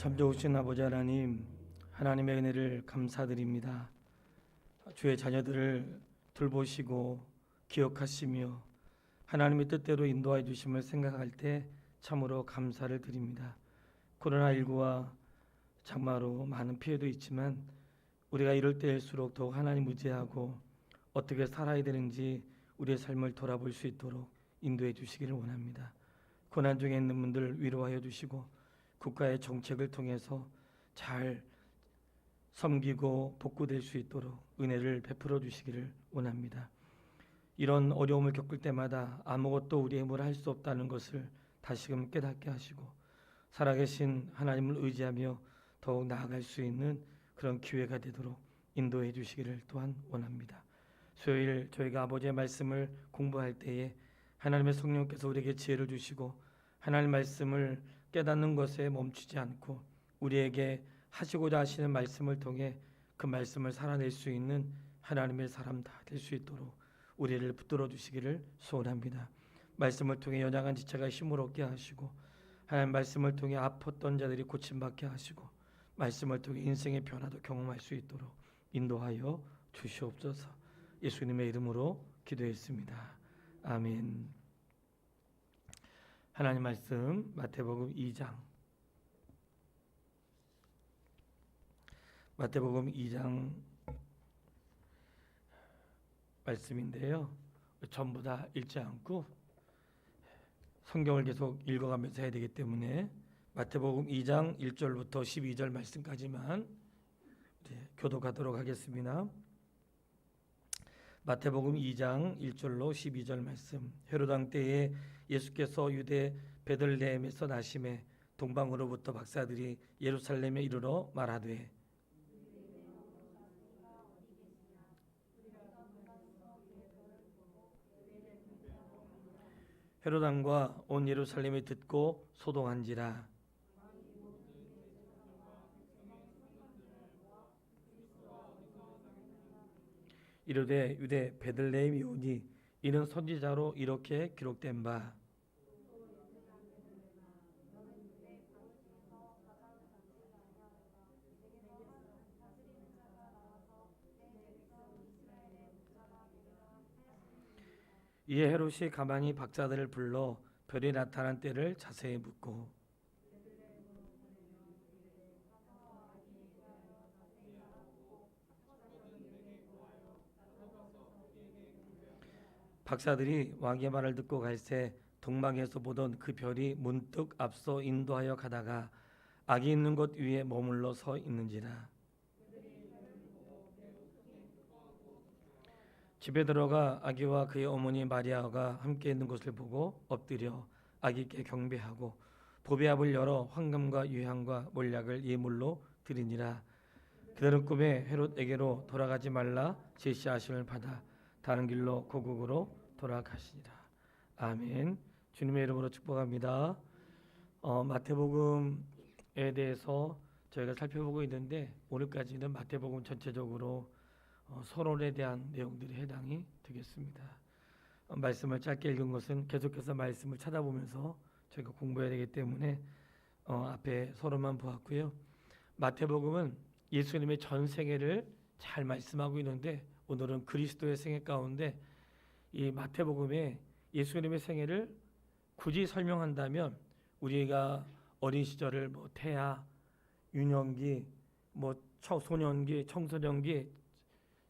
참 좋으신 아버지 하나님, 하나님의 은혜를 감사드립니다. 주의 자녀들을 돌보시고 기억하시며 하나님의 뜻대로 인도해 주심을 생각할 때 참으로 감사를 드립니다. 코로나19와 장마로 많은 피해도 있지만 우리가 이럴 때일수록 더욱 하나님 의지하고 어떻게 살아야 되는지 우리의 삶을 돌아볼 수 있도록 인도해 주시기를 원합니다. 고난 중에 있는 분들 위로하여 주시고 국가의 정책을 통해서 잘 섬기고 복구될 수 있도록 은혜를 베풀어 주시기를 원합니다. 이런 어려움을 겪을 때마다 아무것도 우리의 힘으로 할 수 없다는 것을 다시금 깨닫게 하시고 살아계신 하나님을 의지하며 더욱 나아갈 수 있는 그런 기회가 되도록 인도해 주시기를 또한 원합니다. 수요일 저희가 아버지의 말씀을 공부할 때에 하나님의 성령께서 우리에게 지혜를 주시고 하나님의 말씀을 깨닫는 것에 멈추지 않고 우리에게 하시고자 하시는 말씀을 통해 그 말씀을 살아낼 수 있는 하나님의 사람 다 될 수 있도록 우리를 붙들어 주시기를 소원합니다. 말씀을 통해 연약한 지체가 힘을 얻게 하시고 하나님 말씀을 통해 아팠던 자들이 고침받게 하시고 말씀을 통해 인생의 변화도 경험할 수 있도록 인도하여 주시옵소서. 예수님의 이름으로 기도했습니다. 아멘. 하나님 말씀 마태복음 2장 말씀인데요. 전부 다 읽지 않고 성경을 계속 읽어가면서 해야 되기 때문에 마태복음 2장 1절부터 12절 말씀까지만 교독하도록 하겠습니다. 마태복음 2장 1절로 12절 말씀. 헤롯 왕 때에 예수께서 유대 베들레헴에서 나심에 동방으로부터 박사들이 예루살렘에 이르러 말하되 헤롯 왕과 온 예루살렘이 듣고 소동한지라. 이르되 유대 베들레헴이 오니 이는 선지자로 이렇게 기록된 바 이에 헤롯이 가만히 박사들을 불러 별이 나타난 때를 자세히 묻고 박사들이 왕의 말을 듣고 갈새 동방에서 보던 그 별이 문득 앞서 인도하여 가다가 아기 있는 곳 위에 머물러 서 있는지라. 집에 들어가 아기와 그의 어머니 마리아가 함께 있는 것을 보고 엎드려 아기께 경배하고 보배압을 열어 황금과 유향과 몰약을 예물로 드리니라. 그들은 꿈에 헤롯에게로 돌아가지 말라 제시하심을 받아 다른 길로 고국으로 돌아가시니라. 아멘. 주님의 이름으로 축복합니다. 마태복음에 대해서 저희가 살펴보고 있는데 오늘까지는 마태복음 전체적으로 서론에 대한 내용들이 해당이 되겠습니다. 말씀을 짧게 읽은 것은 계속해서 말씀을 찾아보면서 저희가 공부해야 되기 때문에 앞에 서론만 보았고요. 마태복음은 예수님의 전 생애를 잘 말씀하고 있는데 오늘은 그리스도의 생애 가운데 이 마태복음에 예수님의 생애를 굳이 설명한다면 우리가 어린 시절을 태아, 유년기, 소년기, 청소년기,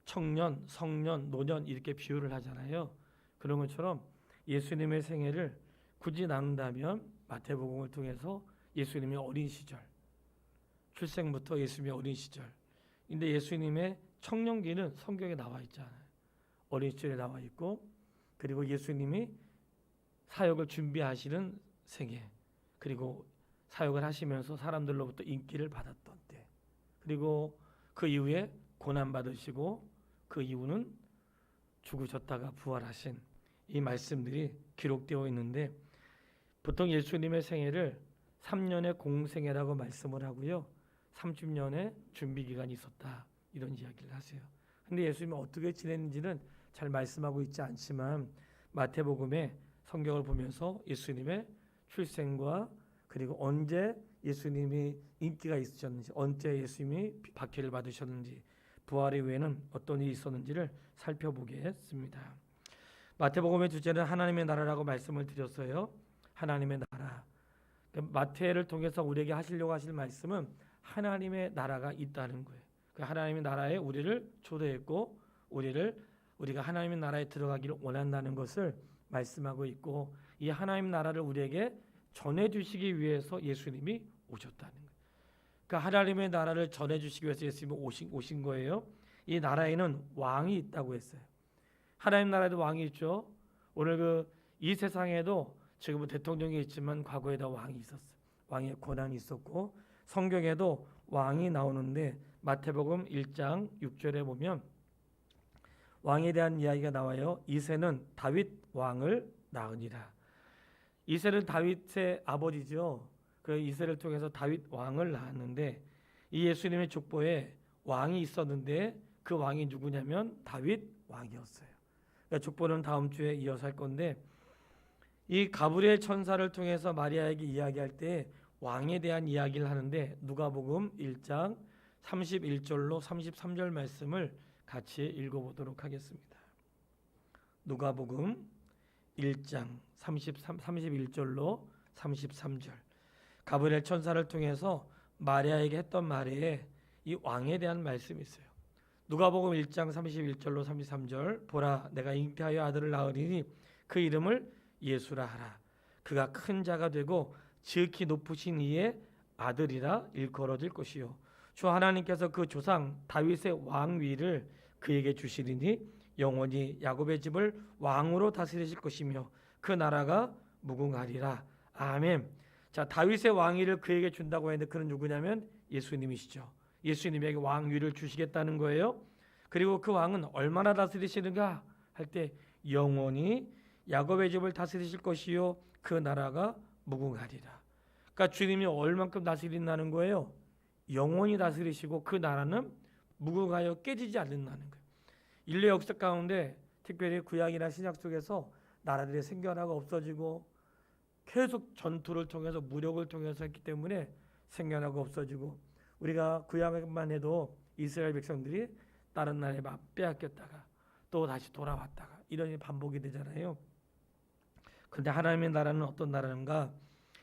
청년, 성년, 노년 이렇게 비유를 하잖아요. 그런 것처럼 예수님의 생애를 굳이 나눈다면 마태복음을 통해서 예수님의 어린 시절, 출생부터 예수님의 어린 시절. 근데 예수님의 청년기는 성경에 나와 있잖아요. 어린 시절에 나와 있고 그리고 예수님이 사역을 준비하시는 생애, 그리고 사역을 하시면서 사람들로부터 인기를 받았던 때, 그리고 그 이후에 고난 받으시고 그 이후는 죽으셨다가 부활하신 이 말씀들이 기록되어 있는데 보통 예수님의 생애를 3년의 공생애라고 말씀을 하고요. 30년의 준비 기간이 있었다 이런 이야기를 하세요. 근데 예수님이 어떻게 지냈는지는 잘 말씀하고 있지 않지만 마태복음에 성경을 보면서 예수님의 출생과 그리고 언제 예수님이 인기가 있으셨는지, 언제 예수님이 박해를 받으셨는지, 부활 이후에는 어떤 일이 있었는지를 살펴보겠습니다. 마태복음의 주제는 하나님의 나라라고 말씀을 드렸어요. 하나님의 나라. 마태를 통해서 우리에게 하시려고 하실 말씀은 하나님의 나라가 있다는 거예요. 그 하나님의 나라에 우리를 초대했고 우리가 하나님의 나라에 들어가기를 원한다는 것을 말씀하고 있고, 이 하나님 나라를 우리에게 전해주시기 위해서 예수님이 오셨다는 거예요. 그러니까 하나님의 나라를 전해주시기 위해서 예수님이 오신 거예요. 이 나라에는 왕이 있다고 했어요. 하나님 나라에도 왕이 있죠. 오늘 이 세상에도 지금은 대통령이 있지만 과거에도 왕이 있었어요. 왕의 권한이 있었고, 성경에도 왕이 나오는데 마태복음 1장 6절에 보면 왕에 대한 이야기가 나와요. 이새는 다윗 왕을 낳으니라. 이새는 다윗의 아버지죠. 그 이새를 통해서 다윗 왕을 낳았는데, 이 예수님의 족보에 왕이 있었는데 그 왕이 누구냐면 다윗 왕이었어요. 그러니까 족보는 다음 주에 이어서 할 건데, 이 가브리엘 천사를 통해서 마리아에게 이야기할 때 왕에 대한 이야기를 하는데, 누가복음 1장 31절로 33절 말씀을 같이 읽어보도록 하겠습니다. 누가복음 1장 31절로 33절. 가브리엘 천사를 통해서 마리아에게 했던 말에 이 왕에 대한 말씀이 있어요. 누가복음 1장 31절로 33절. 보라, 내가 잉태하여 아들을 낳으리니 그 이름을 예수라 하라. 그가 큰 자가 되고 지극히 높으신 이의 아들이라 일컬어질 것이요, 주 하나님께서 그 조상 다윗의 왕위를 그에게 주시리니 영원히 야곱의 집을 왕으로 다스리실 것이며 그 나라가 무궁하리라. 아멘. 자, 다윗의 왕위를 그에게 준다고 했는데 그는 누구냐면 예수님이시죠. 예수님에게 왕위를 주시겠다는 거예요. 그리고 그 왕은 얼마나 다스리시는가 할 때 영원히 야곱의 집을 다스리실 것이요 그 나라가 무궁하리라. 그러니까 주님이 얼만큼 다스린다는 거예요. 영원히 다스리시고 그 나라는 무궁하여 깨지지 않는다는 거예요. 인류 역사 가운데 특별히 구약이나 신약 속에서 나라들의 생겨나가 없어지고 계속 전투를 통해서 무력을 통해서 했기 때문에 생겨나가 없어지고, 우리가 구약만 해도 이스라엘 백성들이 다른 나라에 빼앗겼다가 또 다시 돌아왔다가 이런 일이 반복이 되잖아요. 그런데 하나님의 나라는 어떤 나라인가?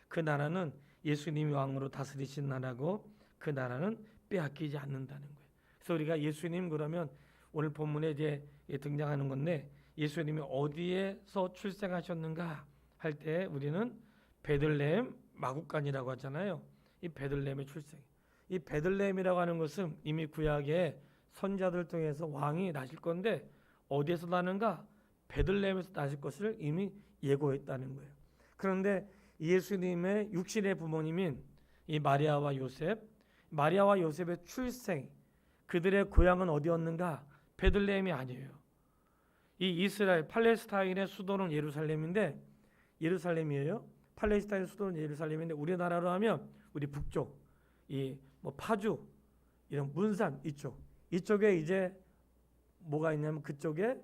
그 나라는 예수님이 왕으로 다스리신 나라고, 그 나라는 빼앗기지 않는다는 거예요. 그래서 우리가 예수님 그러면 오늘 본문에 이제 등장하는 건데, 예수님이 어디에서 출생하셨는가 할 때 우리는 베들레헴 마구간이라고 하잖아요. 이 베들레헴의 출생. 이 베들레헴이라고 하는 것은 이미 구약에 선자들 통해서 왕이 나실 건데 어디에서 나는가? 베들레헴에서 나실 것을 이미 예고했다는 거예요. 그런데 예수님의 육신의 부모님인 이 마리아와 요셉의 출생, 그들의 고향은 어디였는가? 베들레헴이 아니에요. 이 이스라엘 팔레스타인의 수도는 예루살렘이에요. 팔레스타인 수도는 예루살렘인데 우리나라로 하면 우리 북쪽 파주 이런 문산 이쪽에 이제 뭐가 있냐면 그쪽에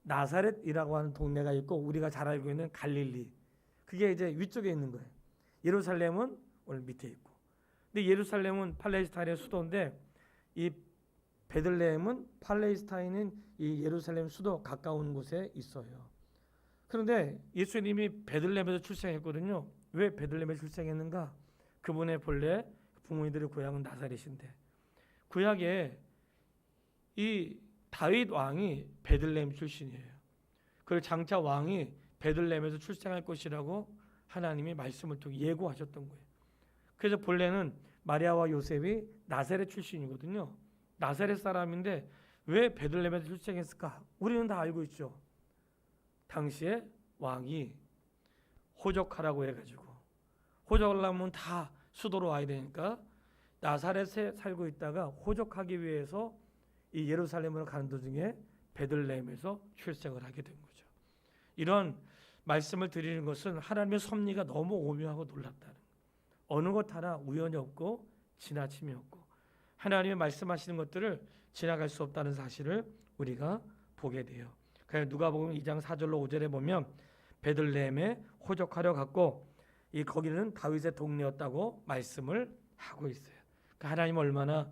나사렛이라고 하는 동네가 있고, 우리가 잘 알고 있는 갈릴리, 그게 이제 위쪽에 있는 거예요. 예루살렘은 오늘 밑에 있고. 근데 예루살렘은 팔레스타인의 수도인데 이 베들레헴은 팔레스타인은 이 예루살렘 수도 가까운 곳에 있어요. 그런데 예수님이 베들레헴에서 출생했거든요. 왜 베들레헴에 출생했는가? 그분의 본래 부모님들의 고향은 나사렛인데, 구약에 이 다윗 왕이 베들레헴 출신이에요. 그리고 장차 왕이 베들레헴에서 출생할 것이라고 하나님이 말씀을 통해 예고하셨던 거예요. 그래서 본래는 마리아와 요셉이 나사렛 출신이거든요. 나사렛 사람인데 왜 베들레헴에서 출생했을까? 우리는 다 알고 있죠. 당시에 왕이 호적하라고 해가지고, 호적을 하면 다 수도로 와야 되니까 나사렛에 살고 있다가 호적하기 위해서 이 예루살렘으로 가는 도중에 베들레헴에서 출생을 하게 된 거죠. 이런 말씀을 드리는 것은 하나님의 섭리가 너무 오묘하고 놀랍다는 거예요. 어느 것 하나 우연이 없고 지나침이 없고 하나님의 말씀하시는 것들을 지나갈 수 없다는 사실을 우리가 보게 돼요. 그래서 누가복음 2장 4절로 5절에 보면 베들레헴에 호적하려 갔고 이 거기는 다윗의 동네였다고 말씀을 하고 있어요. 그러니까 하나님 얼마나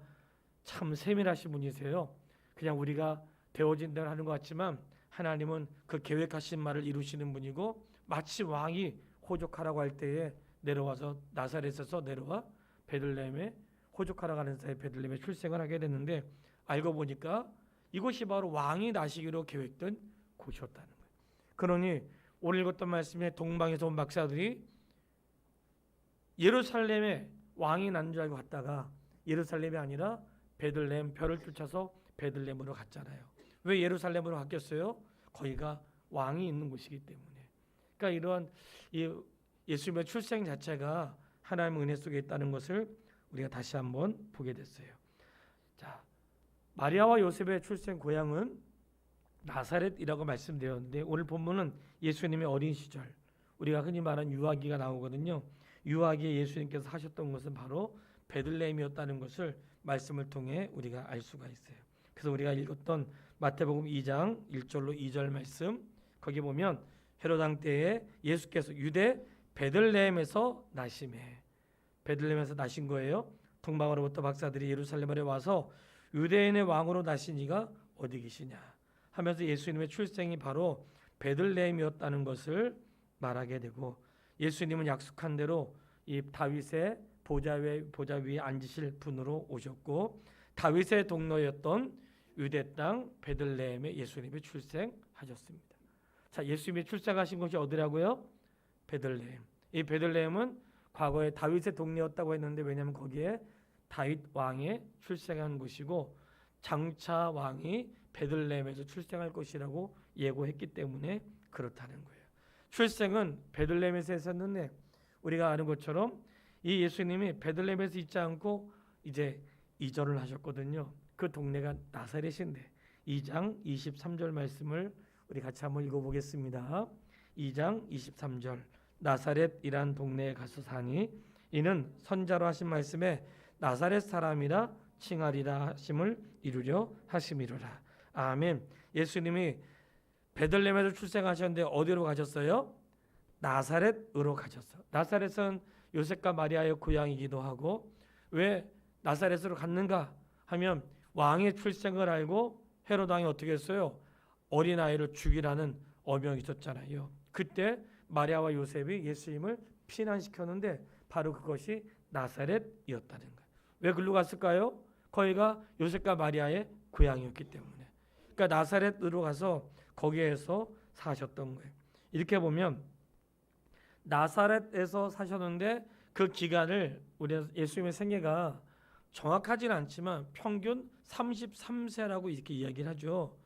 참 세밀하신 분이세요. 그냥 우리가 되어진 대로 하는 것 같지만 하나님은 그 계획하신 말을 이루시는 분이고, 마치 왕이 호족하라고 할 때에 내려와서 나사렛에서 내려와 베들레헴에 호족하라고 하는 사이에 베들레헴에 출생을 하게 됐는데, 알고 보니까 이곳이 바로 왕이 나시기로 계획된 곳이었다는 거예요. 그러니 오늘 읽었던 말씀에 동방에서 온 박사들이 예루살렘에 왕이 난 줄 알고 갔다가 예루살렘이 아니라 베들레헴, 별을 쫓아서 베들레헴으로 갔잖아요. 왜 예루살렘으로 갔겠어요? 거기가 왕이 있는 곳이기 때문에. 그러니까 이러한 예수님의 출생 자체가 하나님의 은혜 속에 있다는 것을 우리가 다시 한번 보게 됐어요. 자, 마리아와 요셉의 출생 고향은 나사렛이라고 말씀드렸는데, 오늘 본문은 예수님의 어린 시절, 우리가 흔히 말하는 유아기가 나오거든요. 유아기에 예수님께서 하셨던 것은 바로 베들레헴이었다는 것을 말씀을 통해 우리가 알 수가 있어요. 그래서 우리가 읽었던 마태복음 2장 1절로 2절 말씀, 거기 보면 헤롯 왕 때에 예수께서 유대 베들레헴에서 나심해, 베들레헴에서 나신 거예요. 동방으로부터 박사들이 예루살렘에 와서 유대인의 왕으로 나신 이가 어디 계시냐 하면서 예수님의 출생이 바로 베들레헴이었다는 것을 말하게 되고, 예수님은 약속한 대로 이 다윗의 보좌 위에 앉으실 분으로 오셨고, 다윗의 동로였던 유대 땅 베들레헴에 예수님이 출생하셨습니다. 자, 예수님이 출생하신 곳이 어디라고요? 베들레헴. 이 베들레헴은 과거에 다윗의 동네였다고 했는데, 왜냐하면 거기에 다윗 왕의 출생한 곳이고 장차 왕이 베들레헴에서 출생할 것이라고 예고했기 때문에 그렇다는 거예요. 출생은 베들레헴에서 했었는데, 우리가 아는 것처럼 이 예수님이 베들레헴에서 있지 않고 이제 이전을 하셨거든요. 그 동네가 나사렛인데, 2장 23절 말씀을 우리 같이 한번 읽어보겠습니다. 2장 23절, 나사렛이란 동네에 가서 사니 이는 선자로 하신 말씀에 나사렛 사람이라 칭하리라 하심을 이루려 하심이로라. 아멘. 예수님이 베들레헴에서 출생하셨는데 어디로 가셨어요? 나사렛으로 가셨어요. 나사렛은 요셉과 마리아의 고향이기도 하고, 왜 나사렛으로 갔는가 하면 왕의 출생을 알고 헤롯 왕이 어떻게 했어요? 어린아이를 죽이라는 어명이 있었잖아요. 그때 마리아와 요셉이 예수님을 피난시켰는데 바로 그것이 나사렛이었다는 거예요. 왜 글로 갔을까요? 거기가 요셉과 마리아의 고향이었기 때문에. 그러니까 나사렛으로 가서 거기에서 사셨던 거예요. 이렇게 보면 나사렛에서 사셨는데 그 기간을, 우리 예수님의 생애가 정확하지는 않지만 평균 33세라고 이렇게 이야기를 하죠.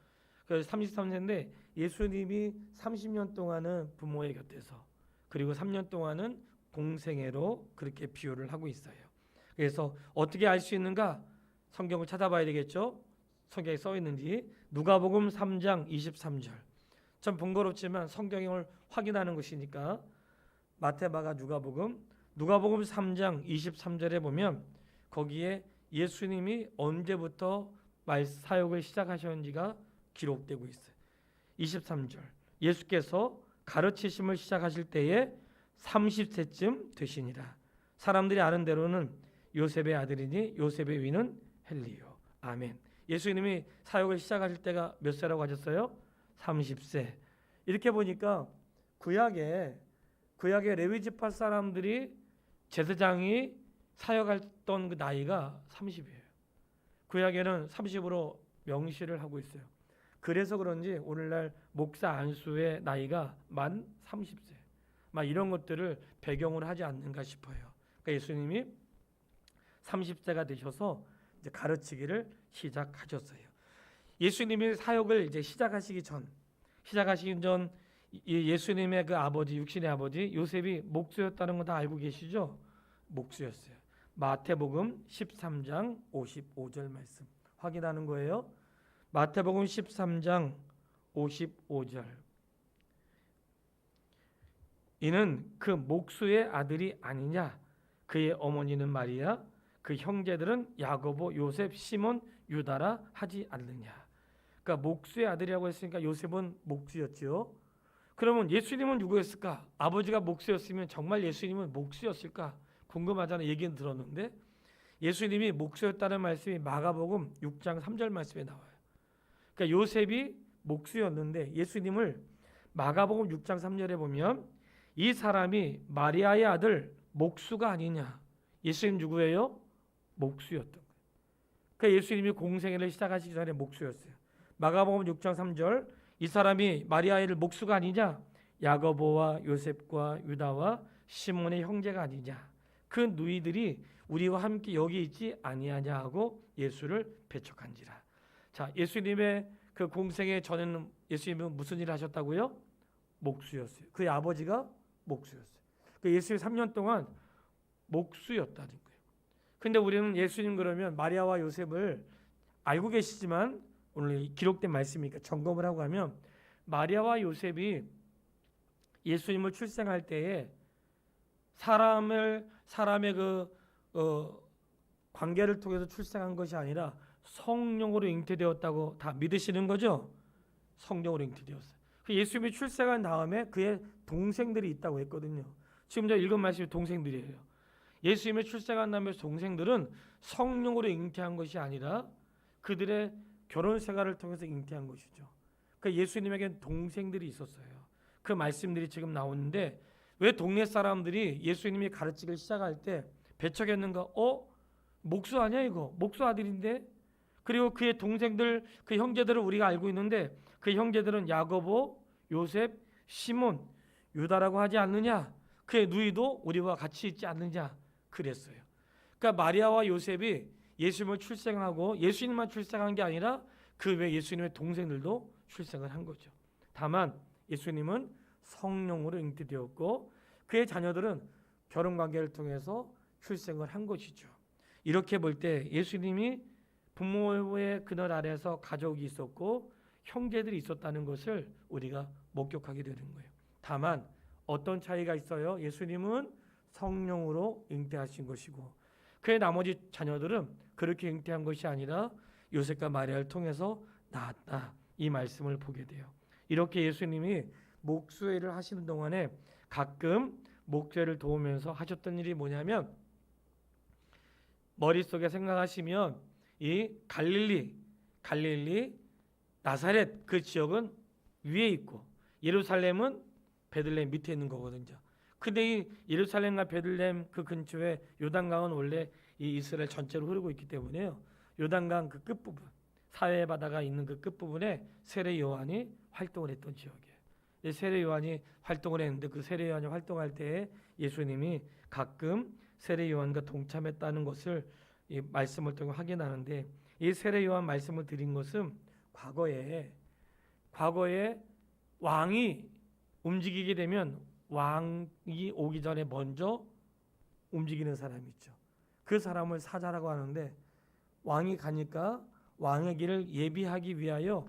그래서 33세인데 예수님이 30년 동안은 부모의 곁에서, 그리고 3년 동안은 공생애로 그렇게 비유를 하고 있어요. 그래서 어떻게 알 수 있는가? 성경을 찾아봐야 되겠죠. 성경에 써 있는지. 누가복음 3장 23절. 참 번거롭지만 성경을 확인하는 것이니까 마태, 마가, 누가복음 3장 23절에 보면 거기에 예수님이 언제부터 사역을 시작하셨는지가 기록되고 있어요. 23절. 예수께서 가르치심을 시작하실 때에 30세쯤 되시니라. 사람들이 아는 대로는 요셉의 아들이니 요셉의 위는 헬리요. 아멘. 예수님이 사역을 시작하실 때가 몇 세라고 하셨어요? 30세. 이렇게 보니까 구약에 레위 지파 사람들이 제사장이 사역했던 그 나이가 30이에요. 구약에는 30으로 명시를 하고 있어요. 그래서 그런지 오늘날 목사 안수의 나이가 만 30세. 막 이런 것들을 배경으로 하지 않는가 싶어요. 그러니까 예수님이 30세가 되셔서 이제 가르치기를 시작하셨어요. 예수님이 사역을 이제 시작하시기 전 예수님의 그 아버지, 육신의 아버지 요셉이 목수였다는 거 다 알고 계시죠? 목수였어요. 마태복음 13장 55절 말씀 확인하는 거예요. 마태복음 13장 55절. 이는 그 목수의 아들이 아니냐? 그의 어머니는 마리아, 그 형제들은 야고보, 요셉, 시몬, 유다라 하지 않느냐? 그러니까 목수의 아들이라고 했으니까 요셉은 목수였지요. 그러면 예수님은 누구였을까? 아버지가 목수였으면 정말 예수님은 목수였을까? 궁금하잖아요. 얘기는 들었는데 예수님이 목수였다는 말씀이 마가복음 6장 3절 말씀에 나와요. 그러니까 요셉이 목수였는데 예수님을 마가복음 6장 3절에 보면 이 사람이 마리아의 아들 목수가 아니냐. 예수님 누구예요? 목수였던 거예요. 그러니까 예수님이 공생애를 시작하시기 전에 목수였어요. 마가복음 6장 3절 이 사람이 마리아의 목수가 아니냐? 야고보와 요셉과 유다와 시몬의 형제가 아니냐? 그 누이들이 우리와 함께 여기 있지 아니하냐 하고 예수를 배척한지라. 자, 예수님의 그 공생애 전에는 예수님은 무슨 일을 하셨다고요? 목수였어요. 그의 아버지가 목수였어요. 그 예수님 3년 동안 목수였다는 거예요. 근데 우리는 예수님 그러면 마리아와 요셉을 알고 계시지만 오늘 기록된 말씀이니까 점검을 하고 가면 마리아와 요셉이 예수님을 출생할 때에 사람의 관계를 통해서 출생한 것이 아니라 성령으로 잉태되었다고 다 믿으시는 거죠? 성령으로 잉태되었어요. 예수님이 출생한 다음에 그의 동생들이 있다고 했거든요. 지금 저 읽은 말씀이 동생들이에요. 예수님의 출생한 다음에 동생들은 성령으로 잉태한 것이 아니라 그들의 결혼 생활을 통해서 잉태한 것이죠. 그러니까 예수님에게는 동생들이 있었어요. 그 말씀들이 지금 나오는데 왜 동네 사람들이 예수님이 가르치기 시작할 때 배척했는가? 목수 아니야 이거? 목수 아들인데? 그리고 그의 동생들, 그 형제들을 우리가 알고 있는데 그 형제들은 야고보, 요셉, 시몬, 유다라고 하지 않느냐? 그의 누이도 우리와 같이 있지 않느냐? 그랬어요. 그러니까 마리아와 요셉이 예수님을 출생하고 예수님만 출생한 게 아니라 그 외 예수님의 동생들도 출생을 한 거죠. 다만 예수님은 성령으로 잉태되었고 그의 자녀들은 결혼 관계를 통해서 출생을 한 것이죠. 이렇게 볼 때 예수님이 부모의 그늘 아래서 가족이 있었고 형제들이 있었다는 것을 우리가 목격하게 되는 거예요. 다만 어떤 차이가 있어요? 예수님은 성령으로 잉태하신 것이고 그의 나머지 자녀들은 그렇게 잉태한 것이 아니라 요셉과 마리아를 통해서 낳았다. 이 말씀을 보게 돼요. 이렇게 예수님이 목수일을 하시는 동안에 가끔 목회를 도우면서 하셨던 일이 뭐냐면 머릿속에 생각하시면 이 갈릴리 나사렛 그 지역은 위에 있고 예루살렘은 베들레헴 밑에 있는 거거든요. 근데 이 예루살렘과 베들레헴 그 근처에 요단강은 원래 이 이스라엘 전체로 흐르고 있기 때문에요. 요단강 그 끝부분 사해 바다가 있는 그 끝부분에 세례 요한이 활동을 했던 지역이에요. 세례 요한이 활동을 했는데 그 세례 요한이 활동할 때에 예수님이 가끔 세례 요한과 동참했다는 것을 이 말씀을 통해 확인하는데 이 세례 요한 말씀을 드린 것은 과거에 왕이 움직이게 되면 왕이 오기 전에 먼저 움직이는 사람이 있죠. 그 사람을 사자라고 하는데 왕이 가니까 왕의 길을 예비하기 위하여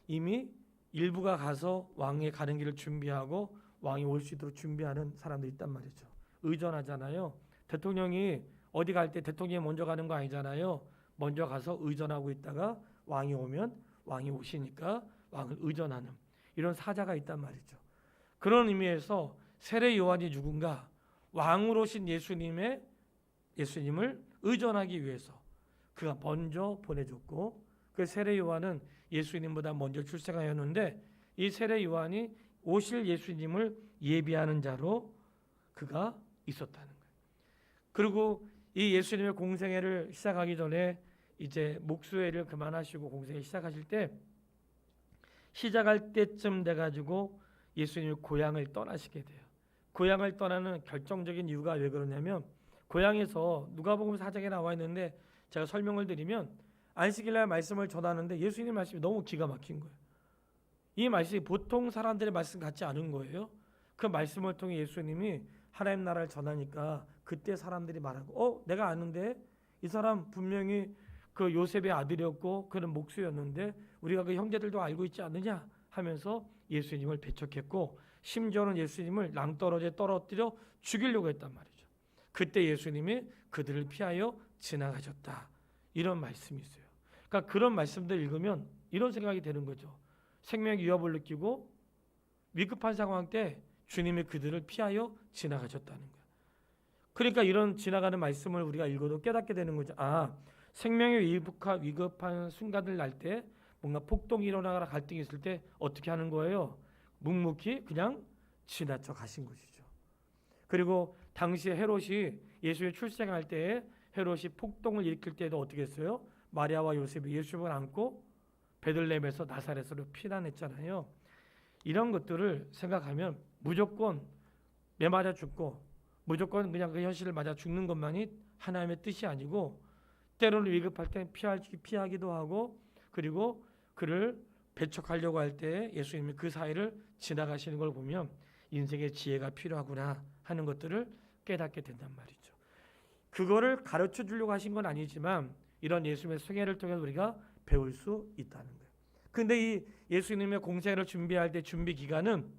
이미 일부가 가서 왕의 가는 길을 준비하고 왕이 올 수 있도록 준비하는 사람들이 있단 말이죠. 의전하잖아요. 대통령이 어디 갈 때 대통령이 먼저 가는 거 아니잖아요. 먼저 가서 의전하고 있다가 왕이 오면 왕이 오시니까 왕을 의전하는 이런 사자가 있단 말이죠. 그런 의미에서 세례 요한이 누군가? 왕으로 오신 예수님을 의전하기 위해서 그가 먼저 보내줬고 그 세례 요한은 예수님보다 먼저 출생하였는데 이 세례 요한이 오실 예수님을 예비하는 자로 그가 있었다는 거예요. 그리고 이 예수님의 공생애를 시작하기 전에 이제 목수회를 그만하시고 공생애 시작하실 때 시작할 때쯤 돼가지고 예수님이 고향을 떠나시게 돼요. 고향을 떠나는 결정적인 이유가 왜 그러냐면 고향에서 누가복음 4장에 나와 있는데 제가 설명을 드리면 안식일날 말씀을 전하는데 예수님 말씀이 너무 기가 막힌 거예요. 이 말씀이 보통 사람들의 말씀 같지 않은 거예요. 그 말씀을 통해 예수님이 하나님 나라를 전하니까 그때 사람들이 말하고 내가 아는데 이 사람 분명히 그 요셉의 아들이었고 그는 목수였는데 우리가 그 형제들도 알고 있지 않느냐 하면서 예수님을 배척했고 심지어는 예수님을 낭떠러지에 떨어뜨려 죽이려고 했단 말이죠. 그때 예수님이 그들을 피하여 지나가셨다. 이런 말씀이 있어요. 그러니까 그런 말씀들 읽으면 이런 생각이 되는 거죠. 생명의 위협을 느끼고 위급한 상황 때 주님이 그들을 피하여 지나가셨다는 거예요. 그러니까 이런 지나가는 말씀을 우리가 읽어도 깨닫게 되는 거죠. 생명의 위급한 순간들 날 때, 뭔가 폭동이 일어나거나 갈등이 있을 때 어떻게 하는 거예요? 묵묵히 그냥 지나쳐 가신 것이죠. 그리고 당시에 헤롯이 예수의 출생할 때에 헤롯이 폭동을 일으킬 때도 어떻게 했어요? 마리아와 요셉이 예수를 안고 베들레헴에서 나사렛으로 피난했잖아요. 이런 것들을 생각하면 무조건 매맞아 죽고 무조건 그냥 그 현실을 맞아 죽는 것만이 하나님의 뜻이 아니고, 때로는 위급할 때 피하기도 하고, 그리고 그를 배척하려고 할 때 예수님이 그 사이를 지나가시는 걸 보면 인생의 지혜가 필요하구나 하는 것들을 깨닫게 된단 말이죠. 그거를 가르쳐 주려고 하신 건 아니지만 이런 예수님의 생애를 통해 우리가 배울 수 있다는 거예요. 근데 이 예수님의 공생애를 준비할 때 준비 기간은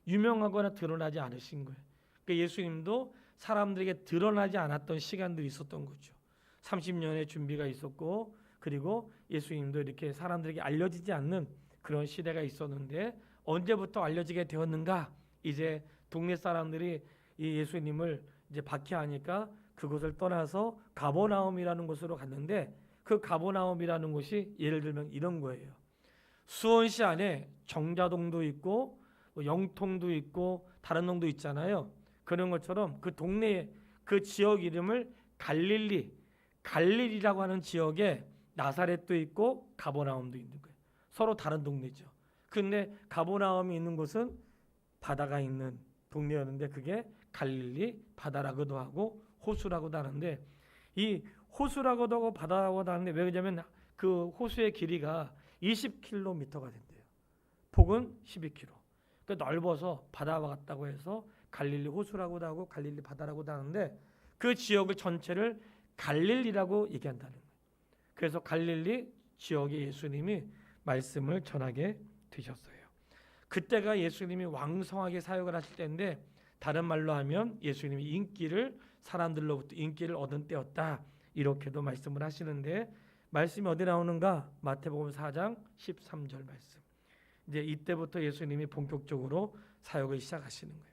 유명하거나 드러나지 않으신 거예요. 그러니까 예수님도 사람들에게 드러나지 않았던 시간들이 있었던 거죠. 30년의 준비가 있었고, 그리고 예수님도 이렇게 사람들에게 알려지지 않는 그런 시대가 있었는데, 언제부터 알려지게 되었는가? 이제 동네 사람들이 이 예수님을 이제 박해하니까 그곳을 떠나서 가버나움이라는 곳으로 갔는데, 그 가버나움이라는 곳이 예를 들면 이런 거예요. 수원시 안에 정자동도 있고 영통도 있고 다른 동도 있잖아요. 그런 것처럼 그 동네에 그 지역 이름을 갈릴리라고 하는 지역에 나사렛도 있고 가버나움도 있는 거예요. 서로 다른 동네죠. 근데 가버나움이 있는 곳은 바다가 있는 동네였는데 그게 갈릴리 바다라고도 하고 호수라고도 하는데, 이 호수라고도 하고 바다라고도 하는데 왜 그러냐면 그 호수의 길이가 20km가 된대요. 폭은 12km. 그러니까 넓어서 바다와 같다고 해서 갈릴리 호수라고도 하고 갈릴리 바다라고도 하는데, 그 지역을 전체를 갈릴리라고 얘기한다는 거예요. 그래서 갈릴리 지역에 예수님이 말씀을 전하게 되셨어요. 그때가 예수님이 왕성하게 사역을 하실 때인데, 다른 말로 하면 예수님이 사람들로부터 인기를 얻은 때였다, 이렇게도 말씀을 하시는데, 말씀이 어디 나오는가? 마태복음 4장 13절 말씀. 이제 이때부터 예수님이 본격적으로 사역을 시작하시는 거예요.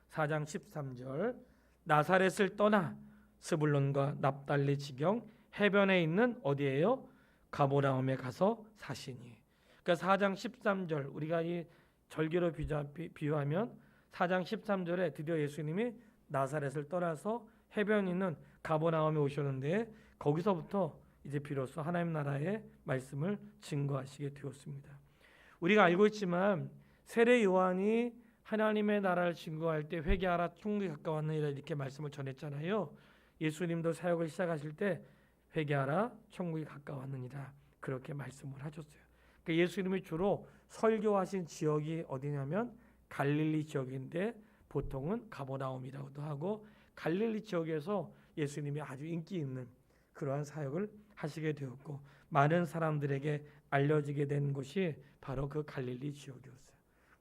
4장 13절, 나사렛을 떠나 스불론과 납달리 지경 해변에 있는 어디예요? 가버나움에 가서 사시니. 그러니까 4장 13절, 우리가 이 절기로 비유하면 4장 13절에 드디어 예수님이 나사렛을 떠나서 해변 있는 가버나움에 오셨는데, 거기서부터 이제 비로소 하나님 나라의 말씀을 증거하시게 되었습니다. 우리가 알고 있지만 세례 요한이 하나님의 나라를 증거할 때 회개하라 천국이 가까웠느니라 이렇게 말씀을 전했잖아요. 예수님도 사역을 시작하실 때 회개하라 천국이 가까웠느니라 그렇게 말씀을 하셨어요. 그러니까 예수님이 주로 설교하신 지역이 어디냐면 갈릴리 지역인데, 보통은 가버나움이라고도 하고, 갈릴리 지역에서 예수님이 아주 인기 있는 그러한 사역을 하시게 되었고, 많은 사람들에게 알려지게 된 곳이 바로 그 갈릴리 지역이었어요.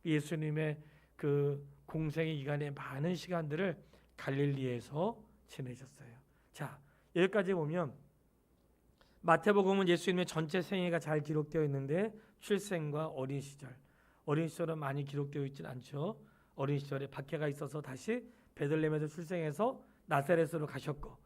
예수님의 그 공생의 기간의 많은 시간들을 갈릴리에서 지내셨어요. 자, 여기까지 보면 마태복음은 예수님의 전체 생애가 잘 기록되어 있는데, 출생과 어린 시절은 많이 기록되어 있진 않죠. 어린 시절에 박해가 있어서 다시 베들레헴에서 출생해서 나사렛으로 가셨고,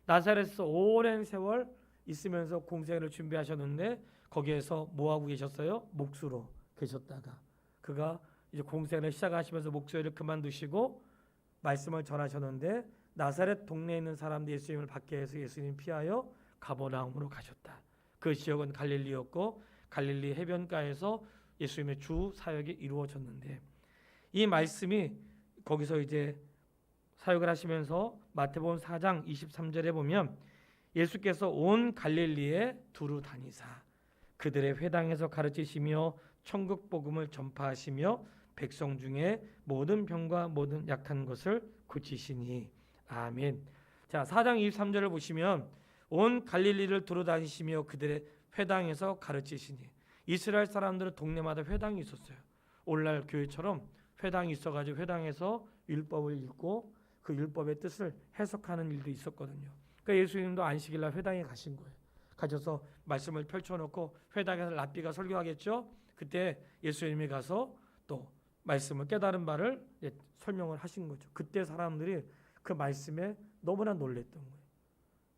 나사렛에서 오랜 세월 있으면서 공생애를 준비하셨는데, 거기에서 뭐 하고 계셨어요? 목수로 계셨다가 그가 이제 공생애를 시작하시면서 목수를 그만두시고 말씀을 전하셨는데, 나사렛 동네에 있는 사람들 예수님을 박해해서 예수님 피하여 가버나움으로 가셨다. 그 지역은 갈릴리였고, 갈릴리 해변가에서 예수님의 주 사역이 이루어졌는데, 이 말씀이 거기서 이제 사역을 하시면서 마태복음 4장 23절에 보면 예수께서 온 갈릴리에 두루 다니사 그들의 회당에서 가르치시며 천국 복음을 전파하시며 백성 중에 모든 병과 모든 약한 것을 고치시니. 아멘. 자, 4장 23절을 보시면 온 갈릴리를 두루 다니시며 그들의 회당에서 가르치시니. 이스라엘 사람들은 동네마다 회당이 있었어요. 오늘날 교회처럼 회당이 있어가지고 회당에서 율법을 읽고 그 율법의 뜻을 해석하는 일도 있었거든요. 그러니까 예수님도 안식일날 회당에 가신 거예요. 가셔서 말씀을 펼쳐놓고 회당에서 랍비가 설교하겠죠. 그때 예수님이 가서 또 말씀을 깨달은 바를 설명을 하신 거죠. 그때 사람들이 그 말씀에 너무나 놀랬던 거예요.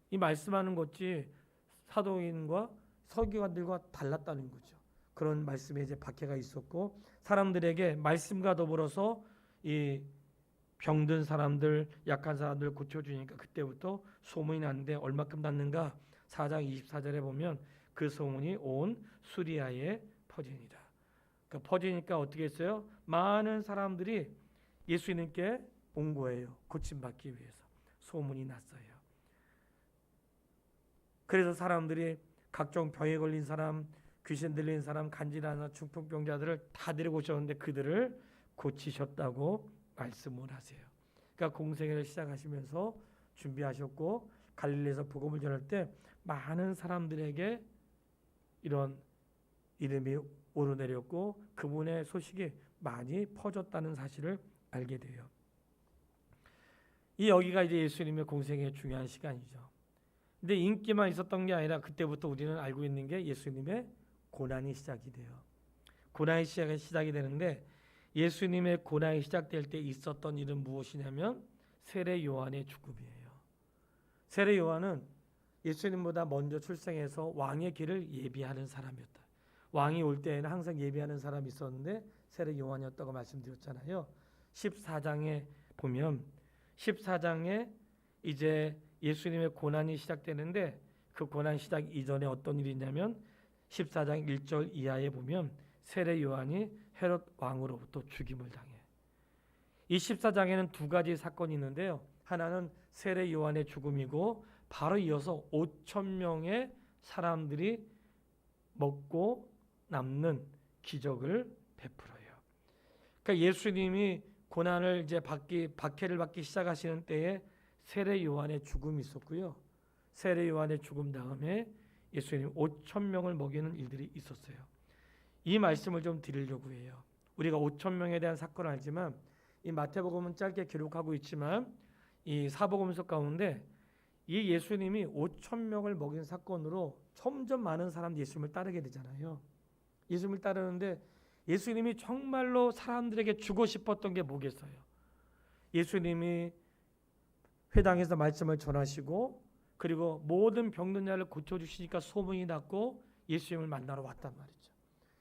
이 말씀하는 것이 사도인과 서기관들과 달랐다는 거죠. 그런 말씀에 이제 박해가 있었고 사람들에게 말씀과 더불어서 이 병든 사람들, 약한 사람들 고쳐주니까 그때부터 소문이 났는데 얼마큼 났는가? 4장 24절에 보면 그 소문이 온 수리아에 퍼지니라. 그러니까 퍼지니까 어떻게 했어요? 많은 사람들이 예수님께 온 거예요. 고침받기 위해서. 소문이 났어요. 그래서 사람들이 각종 병에 걸린 사람, 귀신 들린 사람, 간질환, 중풍병자들을 다 데리고 오셨는데 그들을 고치셨다고 말씀을 하세요. 그러니까 공생애를 시작하시면서 준비하셨고 갈릴리에서 복음을 전할 때 많은 사람들에게 이런 이름이 오르내렸고 그분의 소식이 많이 퍼졌다는 사실을 알게 돼요. 이 여기가 이제 예수님의 공생의 중요한 시간이죠. 근데 인기만 있었던 게 아니라 그때부터 우리는 알고 있는 게 예수님의 고난이 시작이 돼요. 고난이 시작이 되는데 예수님의 고난이 시작될 때 있었던 일은 무엇이냐면 세례 요한의 죽음이에요. 세례 요한은 예수님보다 먼저 출생해서 왕의 길을 예비하는 사람이었다. 왕이 올 때에는 항상 예비하는 사람이 있었는데 세례 요한이었다고 말씀드렸잖아요. 14장에 보면 14장에 이제 예수님의 고난이 시작되는데 그 고난 시작 이전에 어떤 일이 있냐면 14장 1절 이하에 보면 세례 요한이 헤롯 왕으로부터 죽임을 당해. 이 14장에는 두 가지 사건이 있는데요. 하나는 세례 요한의 죽음이고 바로 이어서 5,000명의 사람들이 먹고 남는 기적을 베풀어요. 그러니까 예수님이 고난을 이제 박해를 받기 시작하시는 때에 세례 요한의 죽음이 있었고요. 세례 요한의 죽음 다음에 예수님 5,000명을 먹이는 일들이 있었어요. 이 말씀을 좀 드리려고 해요. 우리가 5,000명에 대한 사건을 알지만 이 마태복음은 짧게 기록하고 있지만 이 사복음서 가운데 이 예수님이 5,000명을 먹인 사건으로 점점 많은 사람들이 예수님을 따르게 되잖아요. 예수님을 따르는데 예수님이 정말로 사람들에게 주고 싶었던 게 뭐겠어요? 예수님이 회당에서 말씀을 전하시고 그리고 모든 병든 자를 고쳐주시니까 소문이 났고 예수님을 만나러 왔단 말이죠.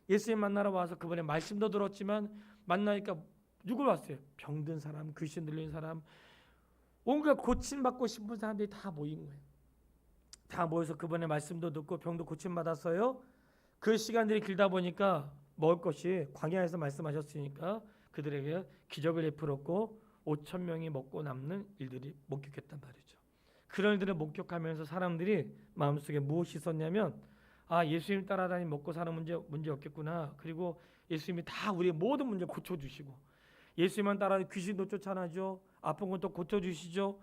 예수님 만나러 와서 그분의 말씀도 들었지만 만나니까 누굴 왔어요? 병든 사람, 귀신 들린 사람, 온갖 고침받고 싶은 사람들이 다 모인 거예요. 다 모여서 그분의 말씀도 듣고 병도 고침받았어요. 그 시간들이 길다 보니까 먹을 것이 광야에서 말씀하셨으니까 그들에게 기적을 베풀었고 5,000명이 먹고 남는 일들이 목격했단 말이죠. 그런 일들을 목격하면서 사람들이 마음속에 무엇이 있었냐면 예수님 따라다니 먹고 사는 문제 없겠구나. 그리고 예수님이 다 우리의 모든 문제 고쳐주시고 예수님만 따라다니 귀신도 쫓아나죠. 아픈 것도 고쳐주시죠.